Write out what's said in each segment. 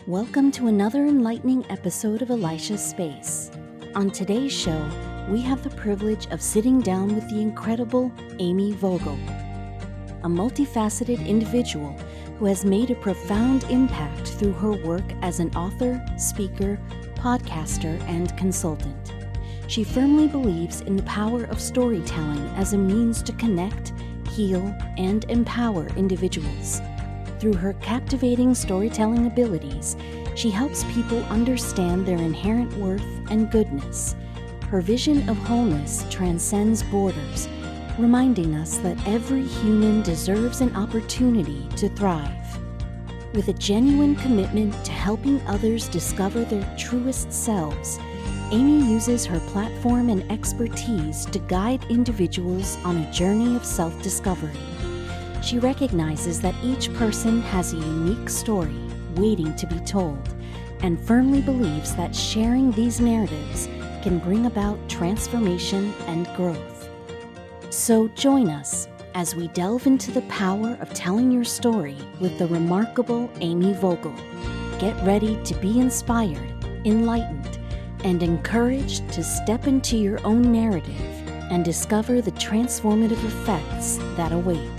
Welcome to another enlightening episode of Elisha's Space. On today's show, we have the privilege of sitting down with the incredible Amy Vogel, a multifaceted individual who has made a profound impact through her work as an author, speaker, podcaster, and consultant. She firmly believes in the power of storytelling as a means to connect, heal, and empower individuals. Through her captivating storytelling abilities, she helps people understand their inherent worth and goodness. Her vision of wholeness transcends borders, reminding us that every human deserves an opportunity to thrive. With a genuine commitment to helping others discover their truest selves, Amy uses her platform and expertise to guide individuals on a journey of self-discovery. She recognizes that each person has a unique story waiting to be told, and firmly believes that sharing these narratives can bring about transformation and growth. So join us as we delve into the power of telling your story with the remarkable Amy Vogel. Get ready to be inspired, enlightened, and encouraged to step into your own narrative and discover the transformative effects that await.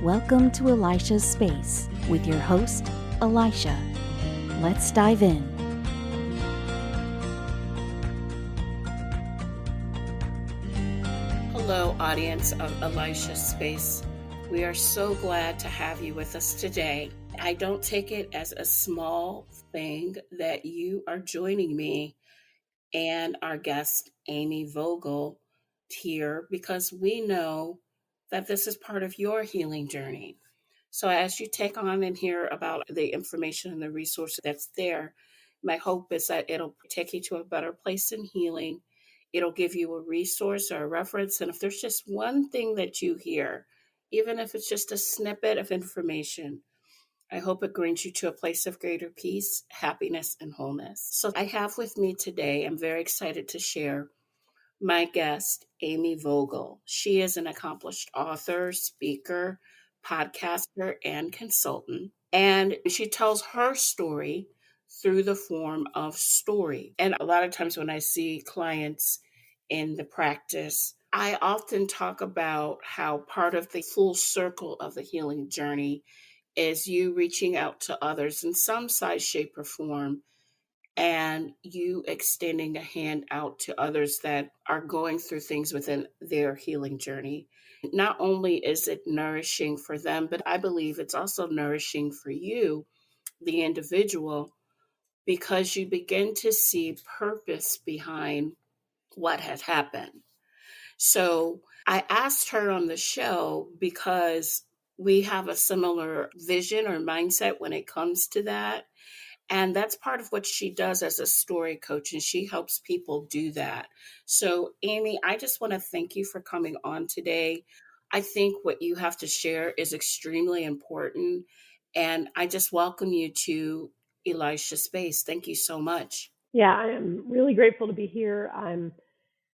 Welcome to Elisha's Space with your host, Elisha. Let's dive in. Hello, audience of Elisha's Space. We are so glad to have you with us today. I don't take it as a small thing that you are joining me and our guest, Amy Vogel, here because we know that this is part of your healing journey. So as you take on and hear about the information and the resource that's there, my hope is that it'll take you to a better place in healing. It'll give you a resource or a reference. And if there's just one thing that you hear, even if it's just a snippet of information, I hope it brings you to a place of greater peace, happiness, and wholeness. So I have with me today, I'm very excited to share my guest, Amy Vogel. She is an accomplished author, speaker, podcaster, and consultant. And she tells her story through the form of story. And a lot of times when I see clients in the practice, I often talk about how part of the full circle of the healing journey is you reaching out to others in some size, shape, or form, and you extending a hand out to others that are going through things within their healing journey. Not only is it nourishing for them, but I believe it's also nourishing for you, the individual, because you begin to see purpose behind what has happened. So I asked her on the show because we have a similar vision or mindset when it comes to that. And that's part of what she does as a story coach, and she helps people do that. So, Amy, I just want to thank you for coming on today. I think what you have to share is extremely important, and I just welcome you to Elisha Space. Thank you so much. Yeah, I am really grateful to be here. I'm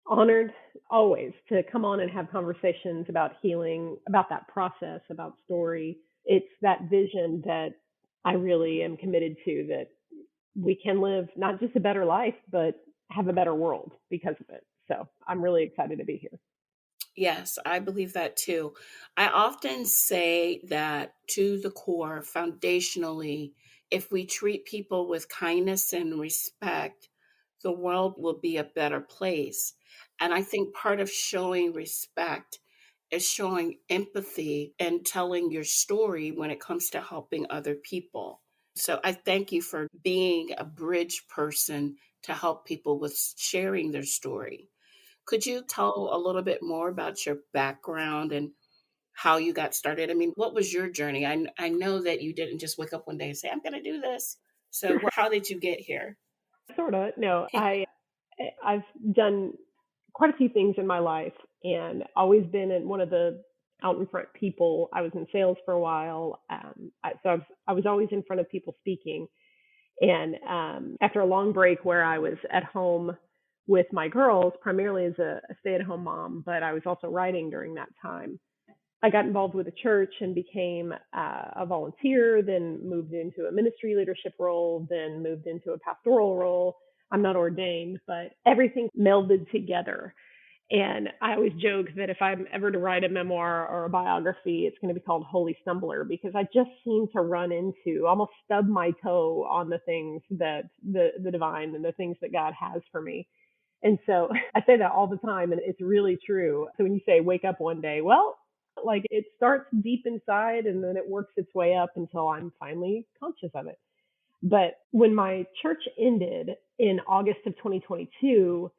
honored always to come on and have conversations about healing, about that process, about story. It's that vision that I really am committed to, that we can live not just a better life, but have a better world because of it. So I'm really excited to be here. Yes, I believe that too. I often say that to the core, foundationally, if we treat people with kindness and respect, the world will be a better place. And I think part of showing respect is showing empathy and telling your story when it comes to helping other people. So I thank you for being a bridge person to help people with sharing their story. Could you tell a little bit more about your background and how you got started? I mean, what was your journey? I know that you didn't just wake up one day and say, I'm going to do this. So how did you get here? Sort of. No, I've done quite a few things in my life and always been in one of the out in front people. I was in sales for a while. I was always in front of people speaking. And after a long break where I was at home with my girls, primarily as a stay-at-home mom, but I was also writing during that time, I got involved with a church and became a volunteer, then moved into a ministry leadership role, then moved into a pastoral role. I'm not ordained, but everything melded together. And I always joke that if I'm ever to write a memoir or a biography, it's going to be called Holy Stumbler, because I just seem to run into, almost stub my toe on the things that the divine and the things that God has for me. And so I say that all the time, and it's really true. So when you say wake up one day, well, like it starts deep inside and then it works its way up until I'm finally conscious of it. But when my church ended in August of 2022,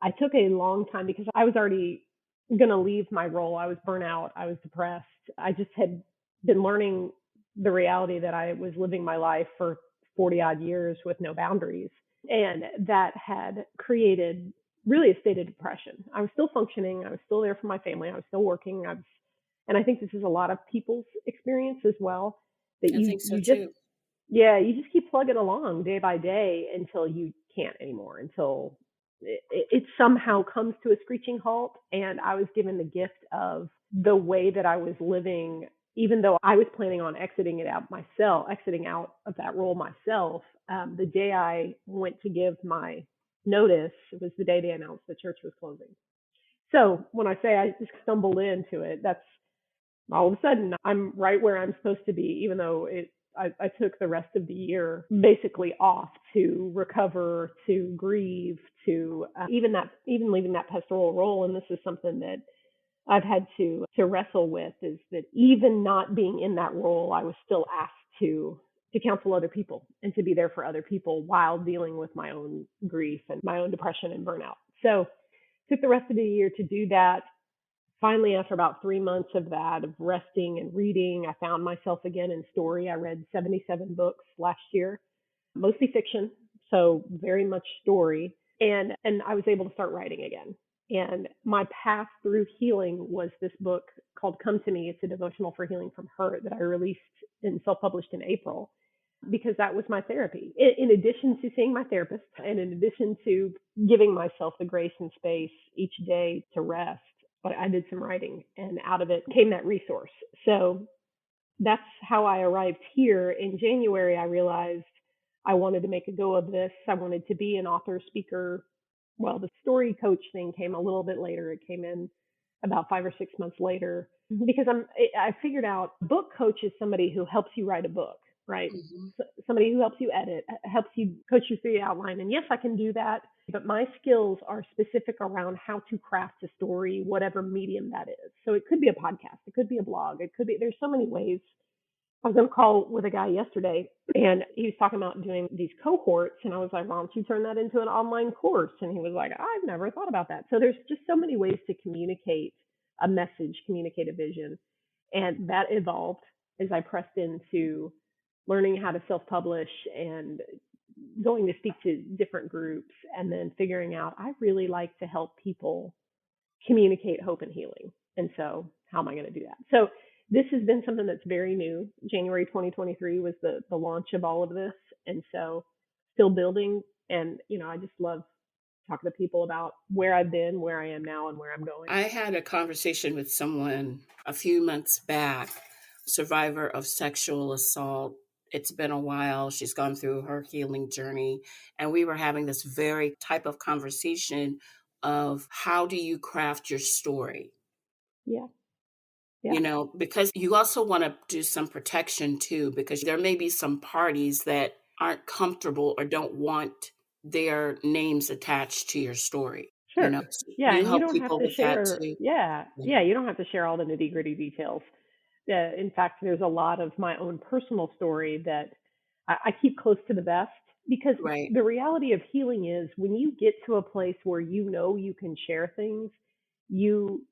I took a long time because I was already going to leave my role. I was burnt out. I was depressed. I just had been learning the reality that I was living my life for 40 odd years with no boundaries. And that had created really a state of depression. I was still functioning. I was still there for my family. I was still working. And I think this is a lot of people's experience as well, that I think so you just, too. yeah, you just keep plugging along day by day until you can't anymore, until it somehow comes to a screeching halt. And I was given the gift of the way that I was living, even though I was planning on exiting out of that role myself. The day I went to give my notice, it was the day they announced the church was closing. So when I say I just stumbled into it, that's all of a sudden I'm right where I'm supposed to be, even though I took the rest of the year basically off to recover, to grieve, to even leaving that pastoral role. And this is something that I've had to wrestle with, is that even not being in that role, I was still asked to counsel other people and to be there for other people while dealing with my own grief and my own depression and burnout. So took the rest of the year to do that. Finally, after about 3 months of that, of resting and reading, I found myself again in story. I read 77 books last year, mostly fiction, so very much story. And I was able to start writing again. And my path through healing was this book called Come to Me. It's a devotional for healing from hurt that I released and self-published in April, because that was my therapy. In addition to seeing my therapist, and in addition to giving myself the grace and space each day to rest, but I did some writing, and out of it came that resource. So that's how I arrived here. In January, I realized I wanted to make a go of this. I wanted to be an author, speaker. Well, the story coach thing came a little bit later. It came in about 5 or 6 months later, because I figured out book coach is somebody who helps you write a book, right? Hmm. Somebody who helps you edit, helps you coach you through the outline. And yes, I can do that, but my skills are specific around how to craft a story, whatever medium that is. So it could be a podcast, it could be a blog, it could be, there's so many ways. I was on a call with a guy yesterday, and he was talking about doing these cohorts, and I was like, why don't you turn that into an online course? And he was like, I've never thought about that. So there's just so many ways to communicate a message, communicate a vision. And that evolved as I pressed into learning how to self-publish and going to speak to different groups, and then figuring out I really like to help people communicate hope and healing. And so how am I going to do that? So this has been something that's very new. January 2023 was the launch of all of this. And so still building. And, I just love talking to people about where I've been, where I am now, and where I'm going. I had a conversation with someone a few months back, survivor of sexual assault. It's been a while. She's gone through her healing journey. And we were having this very type of conversation of how do you craft your story? Yeah. Yeah. Because you also want to do some protection too, because there may be some parties that aren't comfortable or don't want their names attached to your story. Sure. So Yeah. you And you help don't have people to with that share. too. Yeah. Yeah. Yeah. You don't have to share all the nitty gritty details. In fact, there's a lot of my own personal story that I keep close to the vest, because Right. the reality of healing is when you get to a place where you can share things, you,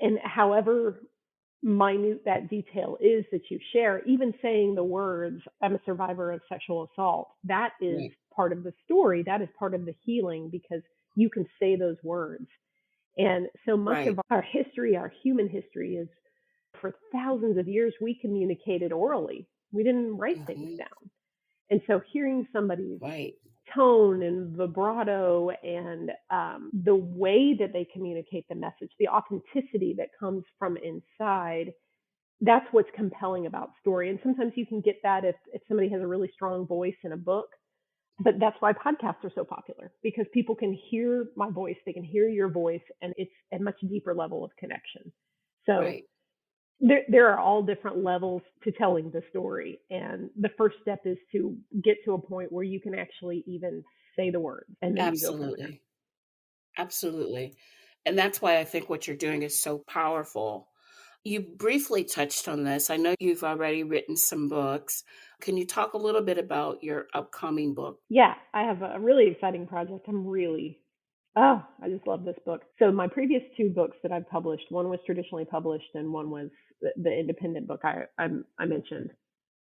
and however minute that detail is that you share, even saying the words, I'm a survivor of sexual assault, that is Right. part of the story. That is part of the healing, because you can say those words. And so much Right. of our history, our human history, is for thousands of years, we communicated orally. We didn't write things Hmm. down. And so hearing somebody's Right. tone and vibrato and the way that they communicate the message, the authenticity that comes from inside. That's what's compelling about story. And sometimes you can get that if somebody has a really strong voice in a book. But that's why podcasts are so popular, because people can hear my voice, they can hear your voice, and it's a much deeper level of connection. So Right. there are all different levels to telling the story. And the first step is to get to a point where you can actually even say the words, and then you go from there. Absolutely. Absolutely. And that's why I think what you're doing is so powerful. You briefly touched on this. I know you've already written some books. Can you talk a little bit about your upcoming book? Yeah, I have a really exciting project. I just love this book. So my previous two books that I've published, one was traditionally published and one was the independent book I mentioned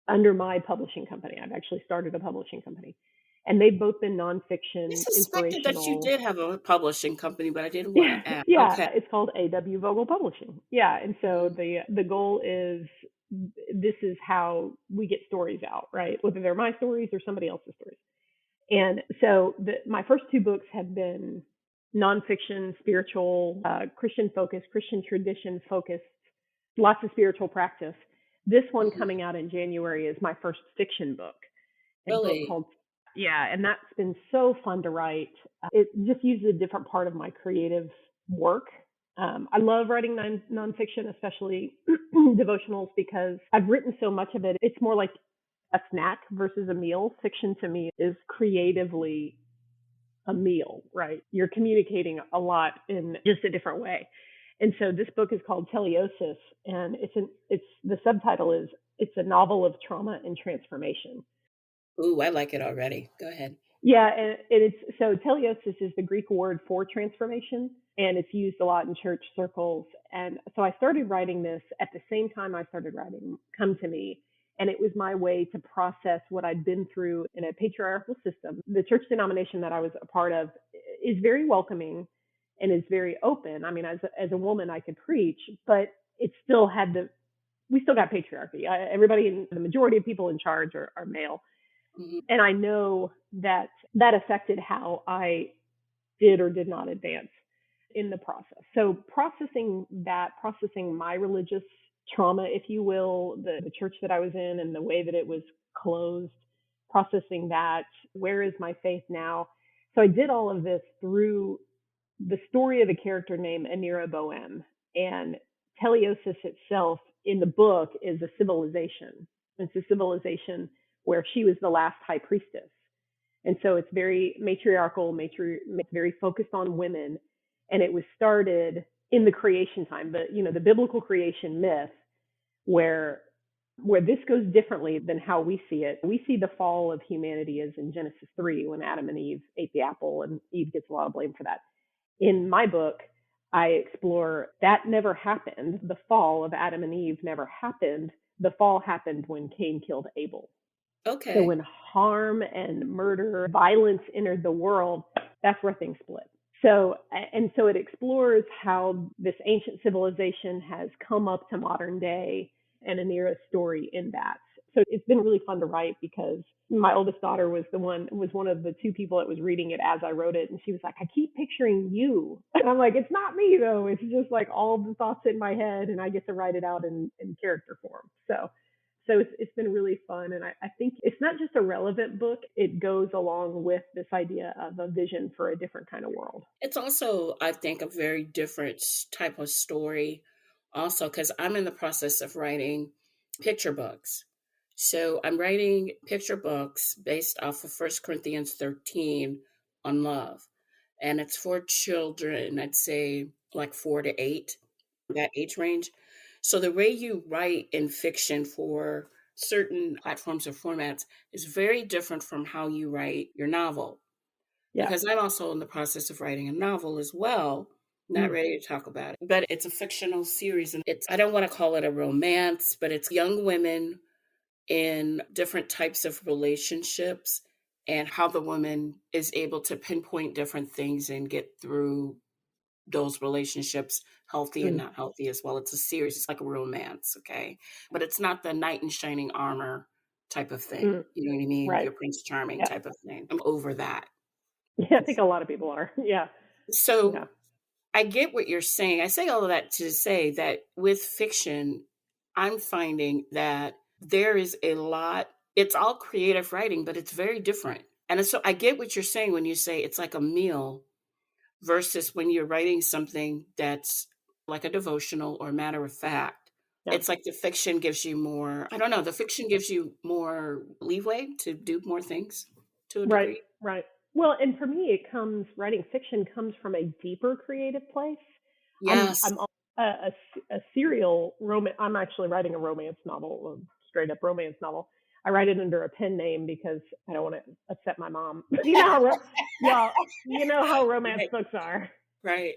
under my publishing company. I've actually started a publishing company. And they've both been I nonfiction, suspected that you inspirational. did have a publishing company, but I didn't want Yeah, to ask. yeah, Okay. it's called A.W. Vogel Publishing. Yeah, and so Mhm. the goal is this is how we get stories out, right? Whether they're my stories or somebody else's stories. And so my first two books have been nonfiction, spiritual, Christian focused, Christian tradition focused, lots of spiritual practice. This one Mhm. coming out in January is my first fiction book, a book Really? called, yeah, and that's been so fun to write. It just uses a different part of my creative work. I love writing nonfiction, especially devotionals, because I've written so much of it. It's more like a snack versus a meal. Fiction to me is creatively a meal, right? You're communicating a lot in just a different way. And so this book is called Teleosis, and it's the subtitle is it's a novel of trauma and transformation. Ooh, I like it already. Go ahead. Yeah, and it's so teleosis is the Greek word for transformation, and it's used a lot in church circles. And so I started writing this at the same time I started writing Come to Me, and it was my way to process what I'd been through in a patriarchal system. The church denomination that I was a part of is very welcoming and is very open. I mean, as a woman, I could preach, but it still had we still got patriarchy. Everybody, the majority of people in charge are male, Mhm. and I know that that affected how I did or did not advance in the process. So processing my religious trauma, if you will, the church that I was in and the way that it was closed, processing that, where is my faith now? So I did all of this through the story of a character named Anira Bohem. And Teleosis itself in the book is a civilization. It's a civilization where she was the last high priestess. And so it's very matriarchal, very focused on women. And it was started in the creation time, the biblical creation myth, where this goes differently than how we see it. We see the fall of humanity as in Genesis 3 when Adam and Eve ate the apple, and Eve gets a lot of blame for that. In my book, I explore that never happened. The fall of Adam and Eve never happened. The fall happened when Cain killed Abel. So Okay. when harm and murder, violence entered the world, that's where things split. So it explores how this ancient civilization has come up to modern day and Anira's story in that. So it's been really fun to write because my oldest daughter was one of the two people that was reading it as I wrote it, and she was like, "I keep picturing you," and I'm like, "It's not me though. It's just like all the thoughts in my head, and I get to write it out in character form." So it's been really fun. And I think it's not just a relevant book, it goes along with this idea of a vision for a different kind of world. It's also, I think, a very different type of story, also, because I'm in the process of writing picture books. So I'm writing picture books based off of 1 Corinthians 13 on love. And it's for children, I'd say like 4 to 8, that age range. So the way you write in fiction for certain platforms or formats is very different from how you write your novel, Yeah. because I'm also in the process of writing a novel as well. Not Mm. ready to talk about it, but it's a fictional series, and I don't want to call it a romance, but it's young women in different types of relationships and how the woman is able to pinpoint different things and get through those relationships, healthy and Mm. not healthy as well. It's a series, it's like a romance, okay? But it's not the knight in shining armor type of thing. Mm, You know what I mean? right. Your Prince Charming Yeah. type of thing. I'm over that. Yeah, I think a lot of people are. Yeah. So Yeah. I get what you're saying. I say all of that to say that with fiction, I'm finding that there is a lot, it's all creative writing, but it's very different. And so I get what you're saying when you say it's like a meal versus when you're writing something that's like a devotional or matter of fact. Yeah. It's like the fiction gives you more, I don't know, the fiction gives you more leeway to do more things to a Right. degree. Right. Well, and for me, writing fiction comes from a deeper creative place. Yes. I'm a serial romance. I'm actually writing a romance novel, a straight up romance novel. I write it under a pen name because I don't want to upset my mom. Yeah, you know how romance Right. books are. Right.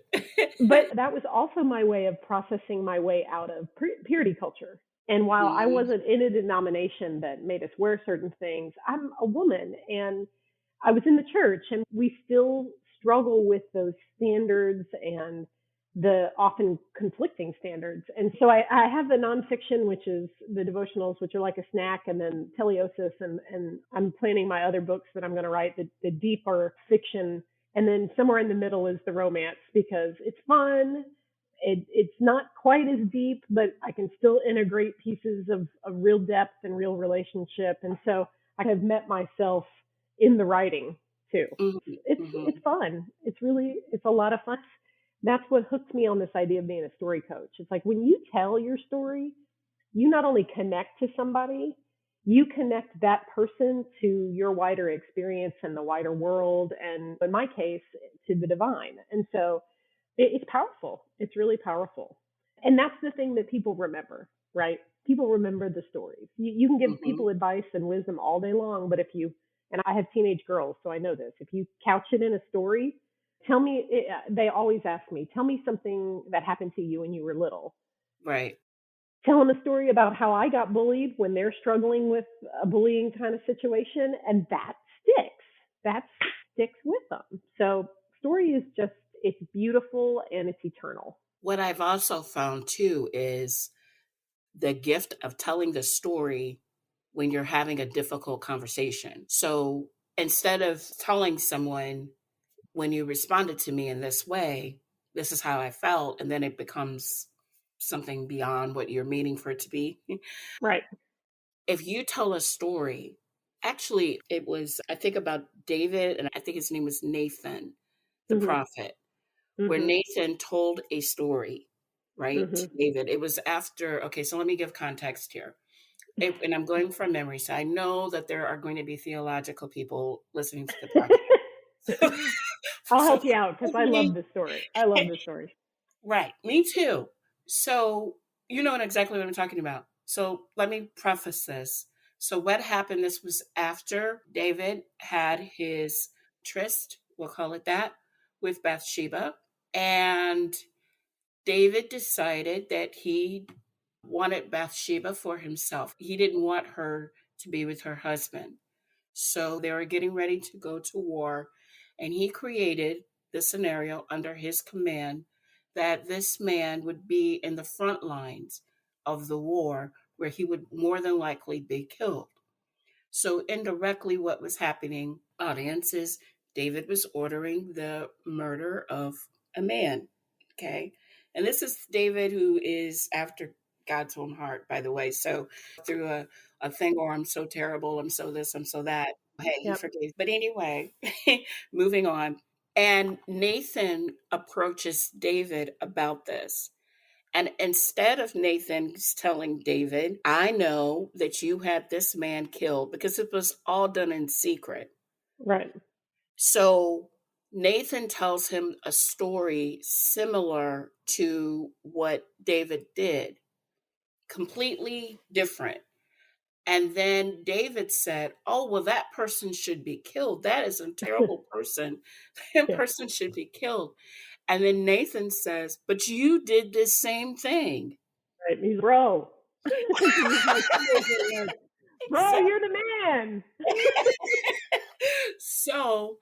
But that was also my way of processing my way out of purity culture. And while I Mhm. wasn't in a denomination that made us wear certain things, I'm a woman and I was in the church, and we still struggle with those standards and the often conflicting standards. And so I have the nonfiction, which is the devotionals, which are like a snack, and then teleosis, and I'm planning my other books that I'm going to write, the deeper fiction. And then somewhere in the middle is the romance because it's fun. It's not quite as deep, but I can still integrate pieces of real depth and real relationship. And so I have met myself in the writing too. Mhm. It's Mhm. fun. It's a lot of fun. That's what hooked me on this idea of being a story coach. It's like when you tell your story, you not only connect to somebody, you connect that person to your wider experience and the wider world, and in my case, to the divine. And so it's powerful. It's really powerful. And that's the thing that people remember, right? People remember the stories. You can give Mhm. people advice and wisdom all day long, but if you, and I have teenage girls, so I know this, if you couch it in a story, they always ask me, tell me something that happened to you when you were little. Right. Tell them a story about how I got bullied when they're struggling with a bullying kind of situation, and that sticks. That sticks with them. So story is just, it's beautiful and it's eternal. What I've also found too is the gift of telling the story when you're having a difficult conversation. So instead of telling someone, when you responded to me in this way, this is how I felt, and then it becomes something beyond what you're meaning for it to be. Right. If you tell a story, actually, it was, I think about David, and I think his name was Nathan, the Mhm. prophet, where Mhm. Nathan told a story, right, to Mhm. David. It was after, okay, so let me give context here. And I'm going from memory, so I know that there are going to be theological people listening to the podcast. I'll So help you out because forgive I love me. this story. I love this story. Right, me too. So you know exactly what I'm talking about. So let me preface this. So what happened? This was after David had his tryst, we'll call it that, with Bathsheba, and David decided that he wanted Bathsheba for himself. He didn't want her to be with her husband. So they were getting ready to go to war, and he created the scenario under his command that this man would be in the front lines of the war where he would more than likely be killed. So indirectly, what was happening, audience, is David was ordering the murder of a man. Okay. And this is David, who is after God's own heart, by the way. So through a thing, or I'm so terrible, I'm so this, I'm so that. Hey, he Yep. forgave. But anyway, moving on. And Nathan approaches David about this. And instead of Nathan telling David, I know that you had this man killed, because it was all done in secret. Right. So Nathan tells him a story similar to what David did, completely different. And then David said, oh, well, that person should be killed. That is a terrible person. That Yeah. person should be killed. And then Nathan says, but you did this same thing. Right. He's bro. To use my teenager words. Bro, Exactly. you're the man. So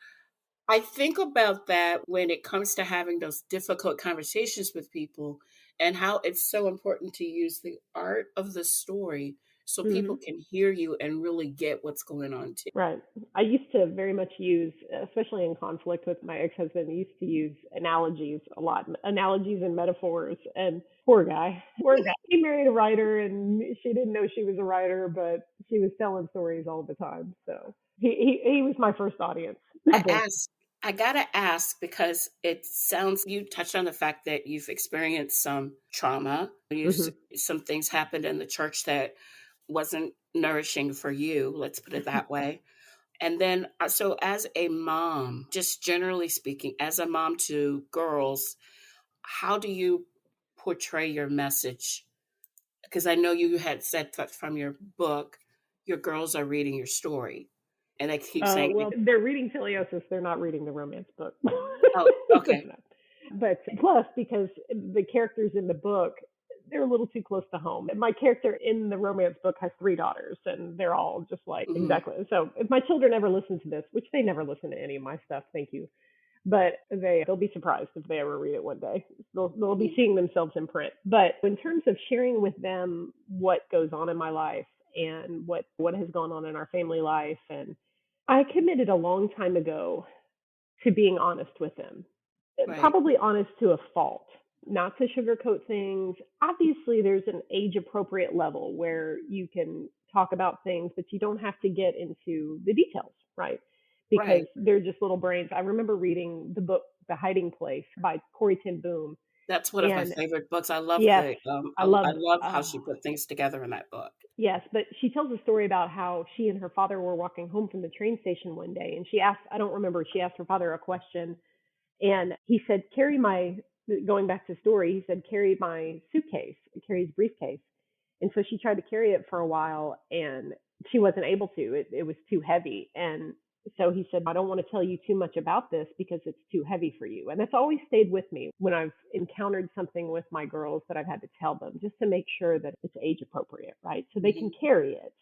I think about that when it comes to having those difficult conversations with people, and how it's so important to use the art of the story so Hmm. people can hear you and really get what's going on too. Right. I used to very much use, especially in conflict with my ex-husband, I used to use analogies a lot, analogies and metaphors. And poor guy. He married a writer, and she didn't know she was a writer, but she was telling stories all the time. So he was my first audience. I I blame ask I gotta ask because it sounds you touched on the fact that you've experienced some trauma. him. Some things happened in the church that wasn't nourishing for you, let's put it that way. And then, so as a mom, just generally speaking, as a mom to girls, how do you portray your message? Because I know you had said that from your book, your girls are reading your story, and they keep saying, Well, they're reading Filiosis. They're not reading the romance book. "Oh, They're okay, not. But plus, because the characters in the book, they're a little too close to home. My character in the romance book has three daughters, and they're all just like hmm exactly. So if my children ever listen to this, which they never listen to any of my stuff, thank you, but they'll be surprised if they ever read it one day. They'll be seeing themselves in print. But in terms of sharing with them what goes on in my life and what has gone on in our family life, and I committed a long time ago to being honest with them. right, Probably honest to a fault, not to sugarcoat things. Obviously, there's an age appropriate level where you can talk about things, but you don't have to get into the details, right? Because right." they're just little brains. I remember reading the book The Hiding Place by Corey Ten Boom. That's one of my And favorite books. I love yes, I I love love how she put things together in that book. yes, but she tells a story about how she and her father were walking home from the train station one day, and she asked, I don't remember, she asked her father a question, and he said, carry my, going back to the story, he said, carry my suitcase, carry his briefcase. And so she tried to carry it for a while, and she wasn't able to. It was too heavy. And so he said, I don't want to tell you too much about this because it's too heavy for you. And that's always stayed with me when I've encountered something with my girls that I've had to tell them just to make sure that it's age appropriate, right? So they can Mhm. carry it.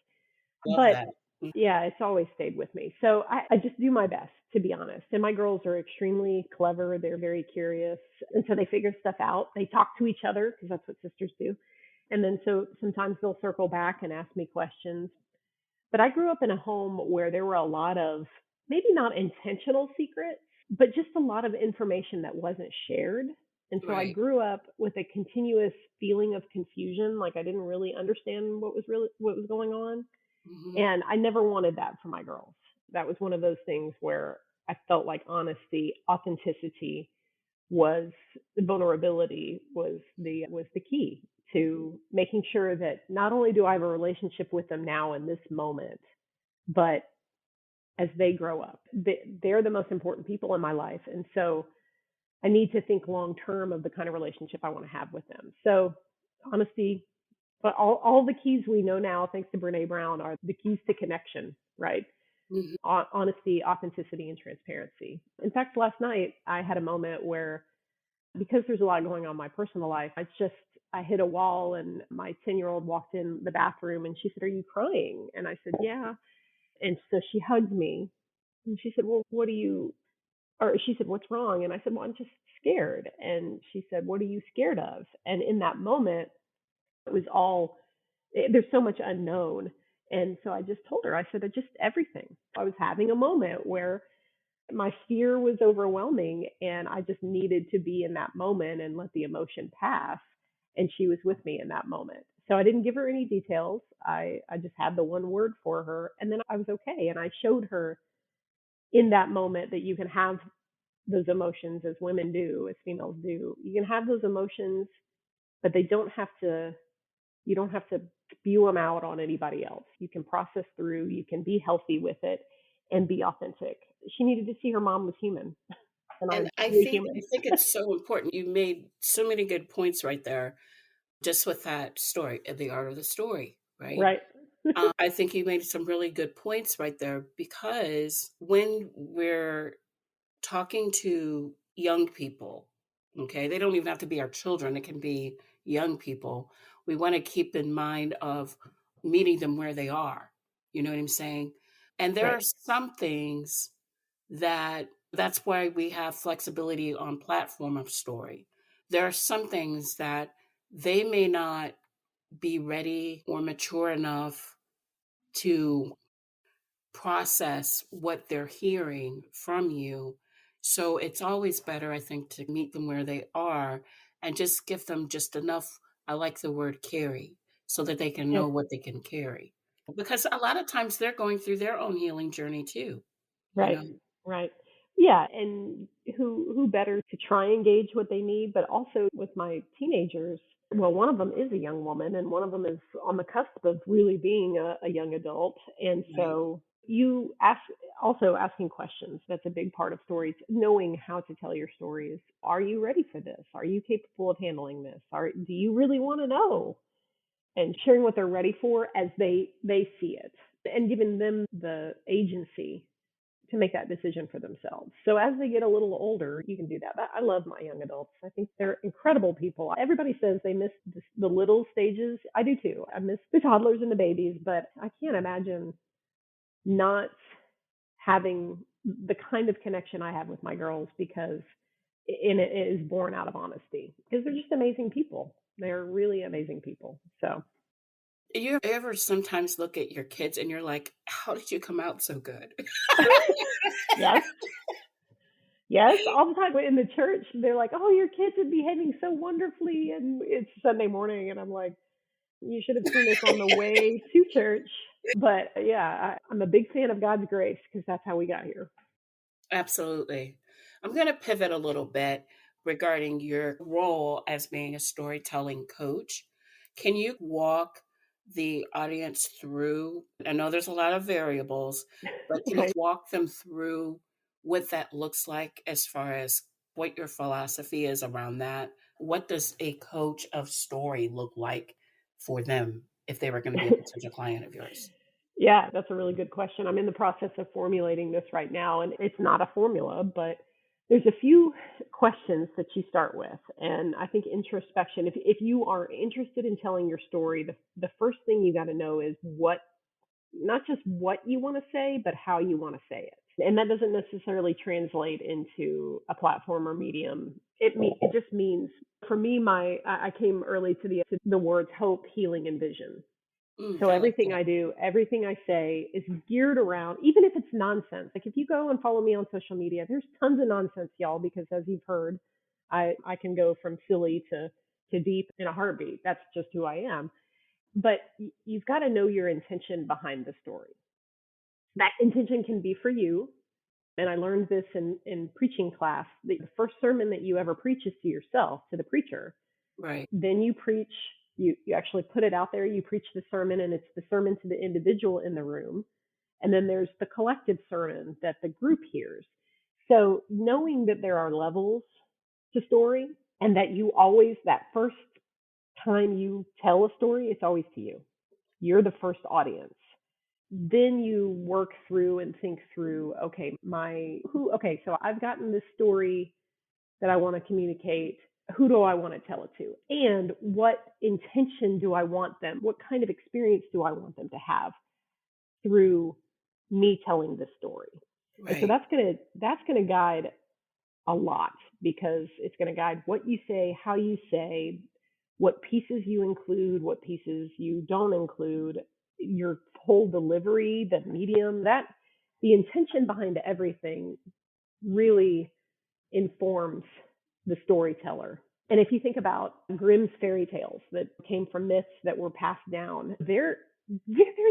Love But that. Mm, yeah, it's always stayed with me. So I just do my best, to be honest. And my girls are extremely clever. They're very curious. And so they figure stuff out. They talk to each other because that's what sisters do. And then so sometimes they'll circle back and ask me questions. But I grew up in a home where there were a lot of maybe not intentional secrets, but just a lot of information that wasn't shared. And so I right. grew up with a continuous feeling of confusion, like I didn't really understand what was going on. Mhm. And I never wanted that for my girls. That was one of those things where I felt like honesty, authenticity was vulnerability was the key to making sure that not only do I have a relationship with them now in this moment, but as they grow up, they're the most important people in my life. And so I need to think long term of the kind of relationship I want to have with them. So honesty, but all the keys we know now, thanks to Brene Brown, are the keys to connection, right? Mhm. Honesty, authenticity, and transparency. In fact, last night I had a moment where, because there's a lot going on in my personal life, I hit a wall, and my 10-year-old walked in the bathroom and she said, "Are you crying?" And I said, "Yeah." And so she hugged me and she said, "Well, what do you?" Or she said, "What's wrong?" And I said, "Well, I'm just scared." And she said, "What are you scared of?" And in that moment, it was all there's so much unknown. And so I just told her, I said, just everything. I was having a moment where my fear was overwhelming and I just needed to be in that moment and let the emotion pass. And she was with me in that moment. So I didn't give her any details. I just had the one word for her and then I was okay. And I showed her in that moment that you can have those emotions as women do, as females do. You can have those emotions, but they don't have to you don't have to spew them out on anybody else. You can process through, you can be healthy with it and be authentic. She needed to see her mom was human and I And was really human. I think it's so important. You made so many good points right there, just with that story, the art of the story, right? Right. I think you made some really good points right there because when we're talking to young people, okay, they don't even have to be our children, it can be young people. We want to keep in mind of meeting them where they are. You know what I'm saying? And there are Right. some things that's why we have flexibility on platform of story. There are some things that they may not be ready or mature enough to process what they're hearing from you. So it's always better, I think, to meet them where they are and just give them just enough. I like the word carry so that they can Yes. know what they can carry. Because a lot of times they're going through their own healing journey too, you Right. know? Right. Yeah, and who better to try and gauge what they need, but also with my teenagers. Well, one of them is a young woman, and one of them is on the cusp of really being a young adult. And Right. so you ask, also asking questions. That's a big part of stories. Knowing how to tell your stories. Are you ready for this? Are you capable of handling this? Do you really want to know? And sharing what they're ready for as they see it, and giving them the agency to make that decision for themselves. So as they get a little older, you can do that. But I love my young adults. I think they're incredible people. Everybody says they miss the little stages. I do too. I miss the toddlers and the babies, but I can't imagine not having the kind of connection I have with my girls, because it is born out of honesty, because they're just amazing people. They're really amazing people. So You ever sometimes look at your kids and you're like, how did you come out so good? yes, yes, all the time in the church, they're like, "Oh, your kids are behaving so wonderfully," and it's Sunday morning, and I'm like, "You should have seen us on the way to church." But yeah, I'm a big fan of God's grace, because that's how we got here. Absolutely. I'm going to pivot a little bit regarding your role as being a storytelling coach. Can you walk the audience through? I know there's a lot of variables, but can you Right. walk them through what that looks like as far as what your philosophy is around that? What does a coach of story look like for them if they were going to be a potential client of yours? Yeah, that's a really good question. I'm in the process of formulating this right now, and it's not a formula, but there's a few questions that you start with. And I think introspection, if you are interested in telling your story, the first thing you got to know is what, not just what you want to say, but how you want to say it. And that doesn't necessarily translate into a platform or medium. It just means, for me, I came early to the words hope, healing, and vision. So I like everything that. I do, everything I say is geared around, even if it's nonsense. Like if you go and follow me on social media, there's tons of nonsense, y'all, because as you've heard, I can go from silly to deep in a heartbeat. That's just who I am. But you've got to know your intention behind the story. That intention can be for you. And I learned this in preaching class. The first sermon that you ever preach is to yourself, to the preacher. Right, Then you preach, you actually put it out there, you preach the sermon, and it's the sermon to the individual in the room. And then there's the collective sermon that the group hears. So knowing that there are levels to story, and that you always, that first time you tell a story, it's always to you. You're the first audience. Then you work through and think through, okay, okay, so I've gotten this story that I want to communicate. Who do I want to tell it to? And what intention do I want them? What kind of experience do I want them to have through me telling this story? And so right, that's gonna guide a lot, because it's gonna guide what you say, how you say, what pieces you include, what pieces you don't include, your whole delivery, the medium, that the intention behind everything really informs the storyteller. And if you think about Grimm's fairy tales that came from myths that were passed down, there's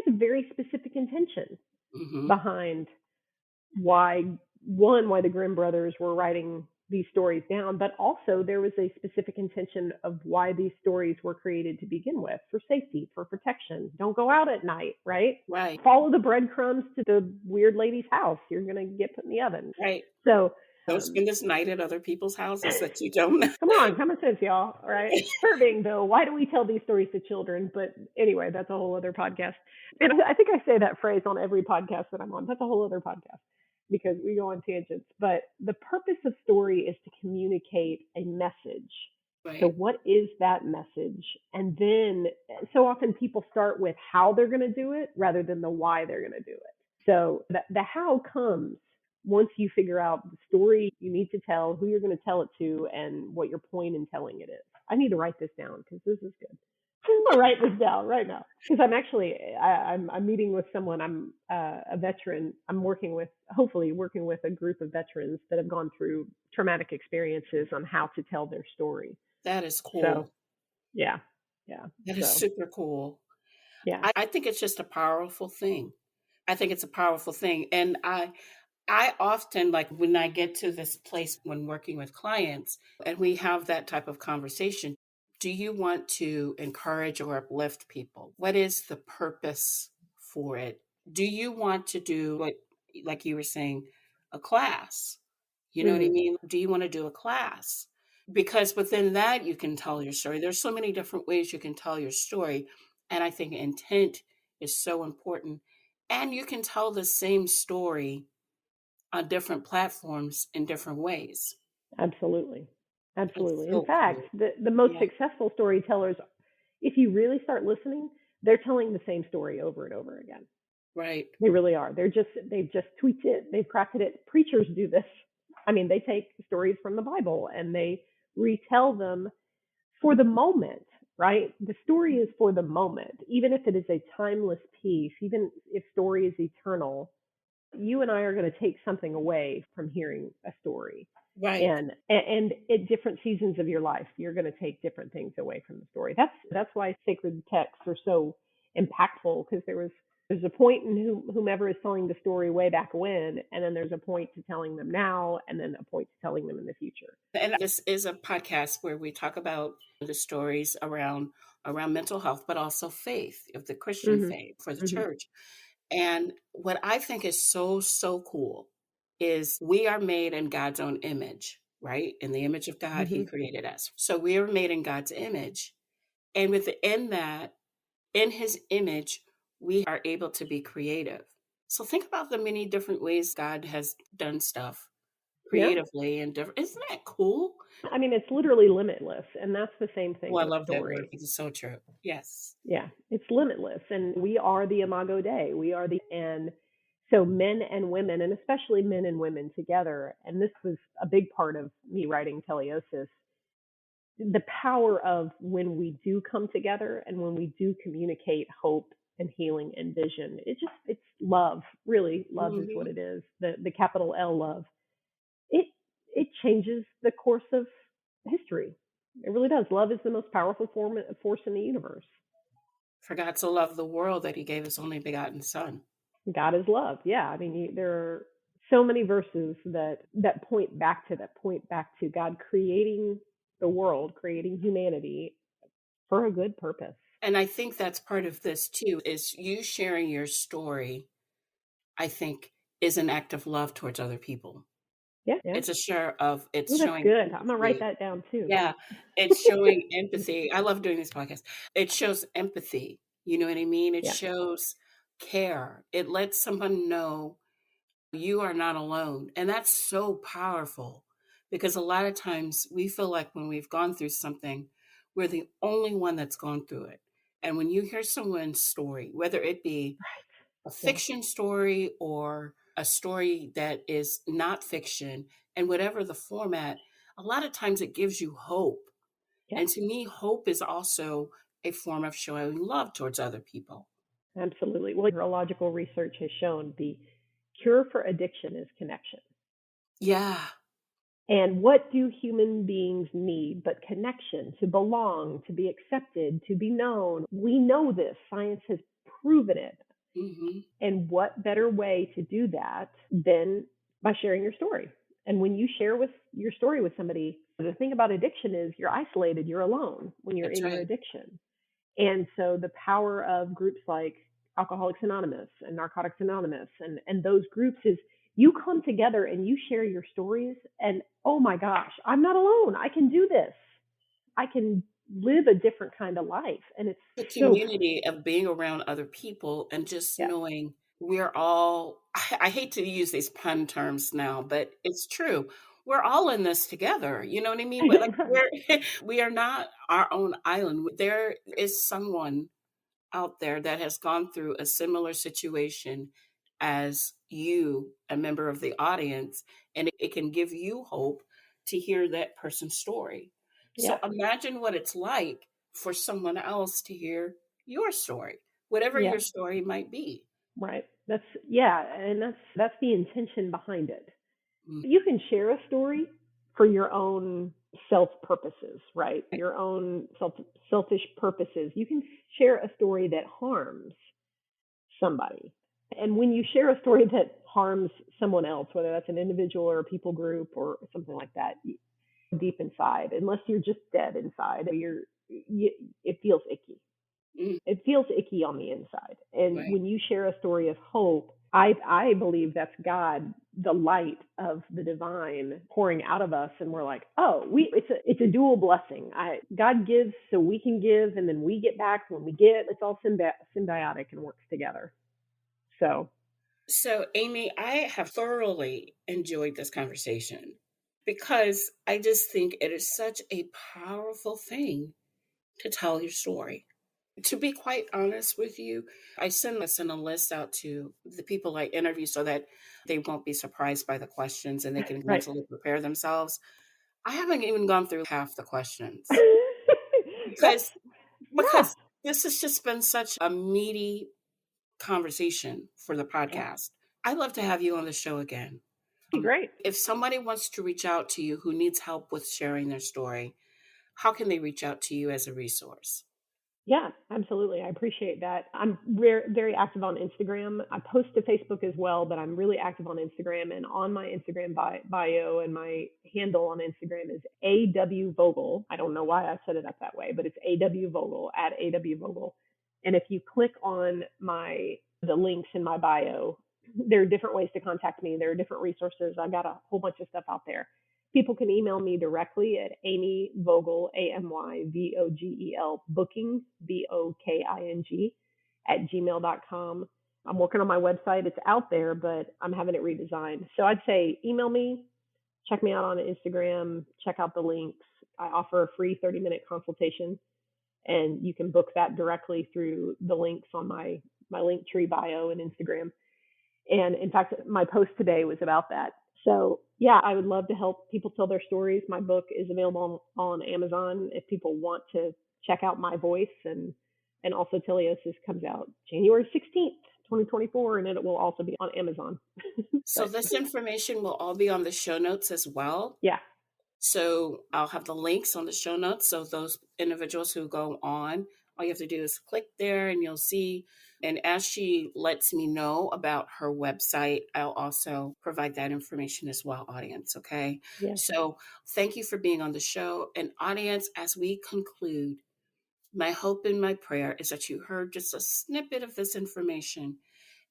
a very specific intention mhm, behind why why the Grimm brothers were writing these stories down, but also there was a specific intention of why these stories were created to begin with, for safety, for protection. Don't go out at night, right? right, Follow the breadcrumbs to the weird lady's house. You're going to get put in the oven. right. So, Don't um, spend this night at other people's houses that you don't know. come on, common sense, y'all. All right. Serving, though. Why do we tell these stories to children? But anyway, that's a whole other podcast. And I think I say that phrase on every podcast that I'm on. That's a whole other podcast, because we go on tangents. But the purpose of story is to communicate a message. So, Right, what is that message? And then, so often people start with how they're going to do it rather than the why they're going to do it. So, the how comes once you figure out the story you need to tell, who you're going to tell it to, and what your point in telling it is. I need to write this down because this is good. I'm gonna write this down right now because I'm meeting with someone. I'm a veteran. I'm working with hopefully working with a group of veterans that have gone through traumatic experiences on how to tell their story. That is So cool. yeah, yeah. That is So super cool. yeah. I think it's just a powerful thing. I think it's a powerful thing. And I often, like when I get to this place when working with clients and we have that type of conversation, do you want to encourage or uplift people? What is the purpose for it? Do you want to do like you were saying, a class? You know what I Hmm. mean? Do you want to do a class? Because within that, you can tell your story. There's so many different ways you can tell your story. And I think intent is so important. And you can tell the same story on different platforms in different ways. Absolutely, It's absolutely. In so fact, cool. the most Yeah, successful storytellers, if you really start listening, they're telling the same story over and over again. right. They really are. They've just tweaked it. They've crafted it. Preachers do this. I mean, they take stories from the Bible and they retell them for the moment, right? The story is for the moment. Even if it is a timeless piece, even if story is eternal, you and I are going to take something away from hearing a story. Right. And at different seasons of your life, you're going to take different things away from the story. That's why sacred texts are so impactful because there's a point in whomever is telling the story way back when, and then there's a point to telling them now, and then a point to telling them in the future. And this is a podcast where we talk about the stories around mental health, but also faith, of the Christian Mhm. faith for the Mhm. church. And what I think is so cool is we are made in God's own image, right? In the image of God, He Mhm. created us. So we are made in God's image. And within that, in His image, we are able to be creative. So think about the many different ways God has done stuff Yeah. creatively and different. Isn't that cool? I mean, it's literally limitless, and that's the same Oh, thing I with love that word. story. It's so true. Yes. Yeah, it's limitless, and we are the Imago Dei. We are the and so men and women, and especially men and women together. And this was a big part of me writing Teleosis. The power of when we do come together and when we do communicate hope and healing and vision. It's love. Really, love is what Hmm. it is. The capital L love. It it changes the course of history. It really does. Love is the most powerful force in the universe. For God so loved the world that He gave His only begotten Son. God is love. Yeah, I mean, there are so many verses that point back to God creating the world, creating humanity for a good purpose. And I think that's part of this too, is you sharing your story, I think, is an act of love towards other people. Yeah, yeah. It's Oh, that's showing good. I'm gonna write empathy. that down too. Yeah, it's showing empathy. I love doing this podcast. It shows empathy. You know what I mean? It Yeah, shows care. It lets someone know you are not alone. And that's so powerful because a lot of times we feel like when we've gone through something, we're the only one that's gone through it. And when you hear someone's story, whether it be a yeah, fiction story or a story that is not fiction, and whatever the format, a lot of times it gives you hope. yeah. And to me, hope is also a form of showing love towards other people. Absolutely. Well, neurological research has shown the cure for addiction is connection. Yeah. And what do human beings need but connection, to belong, to be accepted, to be known? We know this. Science has proven it. Hmm. And what better way to do that than by sharing your story? And when you share with your story with somebody, the thing about addiction is you're isolated, you're alone when you're That's in your right. addiction. And so the power of groups like Alcoholics Anonymous and Narcotics Anonymous and those groups is you come together and you share your stories and oh my gosh, I'm not alone. I can do this. I can live a different kind of life. And it's The so community of being around other people and just yeah. knowing we're all, I hate to use these pun terms now, but it's true. We're all in this together. You know what I mean? But like Right. we are not our own island. There is someone out there that has gone through a similar situation as you, a member of the audience, and it can give you hope to hear that person's story. So Yeah. imagine what it's like for someone else to hear your story, whatever Yeah, your story might be. right. And that's the intention behind it. Mm. You can share a story for your own self purposes, right? Your own selfish purposes. You can share a story that harms somebody. And when you share a story that harms someone else, whether that's an individual or a people group or something like that, deep inside, unless you're just dead inside, it feels icky. Mm. It feels icky on the inside. And Right. when you share a story of hope, I believe that's God, the light of the divine pouring out of us, and we're like, oh, it's a dual blessing. God gives so we can give, and then we get back when we get. It's all symbiotic and works together. So, Amy, I have thoroughly enjoyed this conversation because I just think it is such a powerful thing to tell your story. To be quite honest with you, I send a list out to the people I interview so that they won't be surprised by the questions and they can Right. mentally prepare themselves. I haven't even gone through half the questions That's because yeah. this has just been such a meaty conversation for the Yeah. podcast. I'd love to have you on the show again. Great. If somebody wants to reach out to you who needs help with sharing their story, how can they reach out to you as a resource? Yeah, absolutely. I appreciate that. I'm very active on Instagram. I post to Facebook as well, but I'm really active on Instagram. And on my Instagram bio and my handle on Instagram is AW Vogel. I don't know why I set it up that way, but it's AW Vogel at AW Vogel. And if you click on the links in my bio, there are different ways to contact me. There are different resources. I've got a whole bunch of stuff out there. People can email me directly at Amy Vogel, AMYVOGEL, booking, BOKING, at gmail.com. I'm working on my website. It's out there, but I'm having it redesigned. So I'd say email me, check me out on Instagram, check out the links. I offer a free 30-minute consultation, and you can book that directly through the links on my Linktree bio and Instagram. And in fact, my post today was about that. So yeah, I would love to help people tell their stories. My book is available on Amazon if people want to check out my voice, and also Teleosis comes out January 16th, 2024, and it will also be on Amazon. So this information will all be on the show notes as well. Yeah. So I'll have the links on the show notes. So those individuals who go on, all you have to do is click there and you'll see. And as she lets me know about her website, I'll also provide that information as well, audience. Okay. Yeah. So thank you for being on the show. And audience, as we conclude, my hope and my prayer is that you heard just a snippet of this information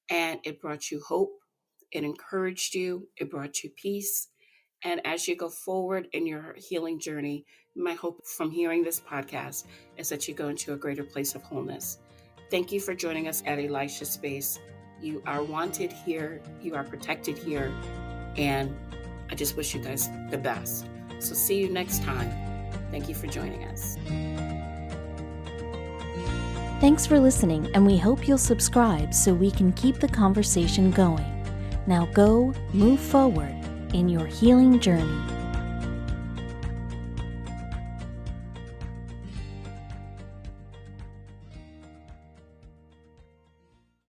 and it brought you hope. It encouraged you. It brought you peace. And as you go forward in your healing journey, my hope from hearing this podcast is that you go into a greater place of wholeness. Thank you for joining us at Elisha Space. You are wanted here. You are protected here. And I just wish you guys the best. So see you next time. Thank you for joining us. Thanks for listening, and we hope you'll subscribe so we can keep the conversation going. Now go, move forward in your healing journey.